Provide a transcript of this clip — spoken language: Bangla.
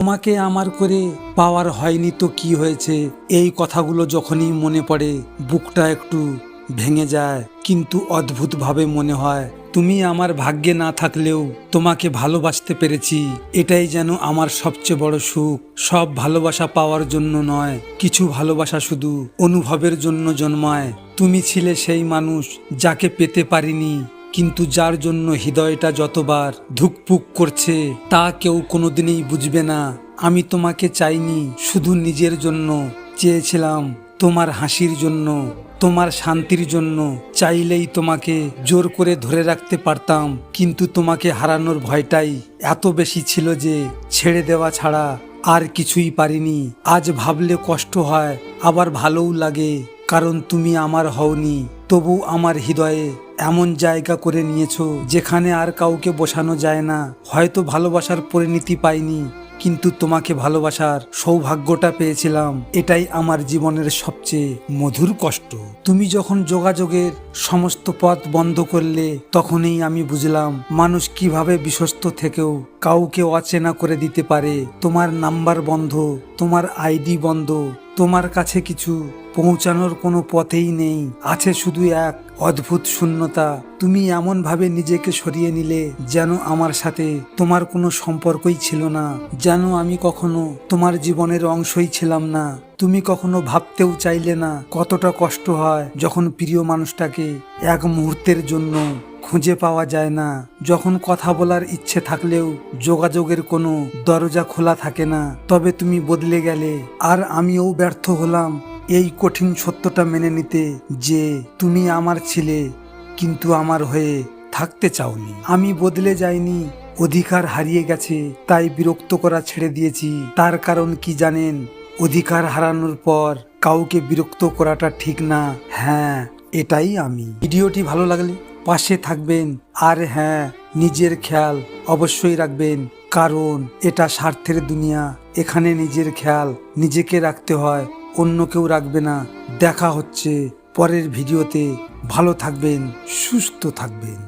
তোমাকে আমার করে পাওয়ার হয়নি তো কি হয়েছে, এই কথাগুলো যখনই মনে পড়ে বুকটা একটু ভেঙে যায়। কিন্তু অদ্ভুতভাবে মনে হয় তুমি আমার ভাগ্যে না থাকলেও তোমাকে ভালোবাসতে পেরেছি, এটাই যেন আমার সবচেয়ে বড় সুখ। সব ভালোবাসা পাওয়ার জন্য নয়, কিছু ভালোবাসা শুধু অনুভবের জন্য জন্মায়। তুমি ছিলে সেই মানুষ যাকে পেতে পারিনি, কিন্তু যার জন্য হৃদয়টা যতবার ধুকপুক করছে তা কেউ কোনোদিনই বুঝবে না। আমি তোমাকে চাইনি শুধু নিজের জন্য, চেয়েছিলাম তোমার হাসির জন্য, তোমার শান্তির জন্য। চাইলেই তোমাকে জোর করে ধরে রাখতে পারতাম, কিন্তু তোমাকে হারানোর ভয়টাই এত বেশি ছিল যে ছেড়ে দেওয়া ছাড়া আর কিছুই পারিনি। আজ ভাবলে কষ্ট হয়, আবার ভালোও লাগে, কারণ তুমি আমার হওনি। তবু আমার হৃদয়ে এমন জায়গা করে নিয়েছো যেখানে আর কাউকে বসানো যায় না। হয়তো ভালোবাসার পরিণতি পাইনি, কিন্তু তোমাকে ভালোবাসার সৌভাগ্যটা পেয়েছিলাম। এটাই আমার জীবনের সবচেয়ে মধুর কষ্ট। তুমি যখন যোগাযোগের সমস্ত পথ বন্ধ করলে, তখনই আমি বুঝলাম মানুষ কিভাবে বিশ্বস্ত থেকেও কাউকে অচেনা করে দিতে পারে। তোমার নাম্বার বন্ধ, তোমার আইডি বন্ধ, তোমার কাছে কিছু পৌঁছানোর কোনো পথেই নেই, আছে শুধু এক অদ্ভুত শূন্যতা। তুমি এমনভাবে নিজেকে সরিয়ে নিলে যেন আমার সাথে তোমার কোনো সম্পর্কই ছিল না, যেন আমি কখনো তোমার জীবনের অংশই ছিলাম না। তুমি কখনো ভাবতেও চাইলে না কতটা কষ্ট হয় যখন প্রিয় মানুষটাকে এক মুহূর্তের জন্য খুঁজে পাওয়া যায় না, যখন কথা বলার ইচ্ছে থাকলেও যোগাযোগের কোনো দরজা খোলা থাকে না। তবে তুমি বদলে গেলে, আর আমিও ব্যর্থ হলাম এই কঠিন সত্যটা মেনে নিতে যে তুমি আমার ছিলে, কিন্তু আমার হয়ে থাকতে চাওনি। আমি বদলে যাইনি, অধিকার হারিয়ে গেছে তাই বিরক্ত করা ছেড়ে দিয়েছি। তার কারণ কি জানেন? অধিকার হারানোর পর কাউকে বিরক্ত করাটা ঠিক না। হ্যাঁ, এটাই আমি। ভিডিওটি ভালো লাগলে পাশে থাকবেন, আর হ্যাঁ, নিজের খেয়াল অবশ্যই রাখবেন, কারণ এটা স্বার্থের দুনিয়া। এখানে নিজের খেয়াল নিজেকে রাখতে হয়, অন্য কেউ রাখবে না। দেখা হচ্ছে পরের ভিডিওতে। ভালো থাকবেন, সুস্থ থাকবেন।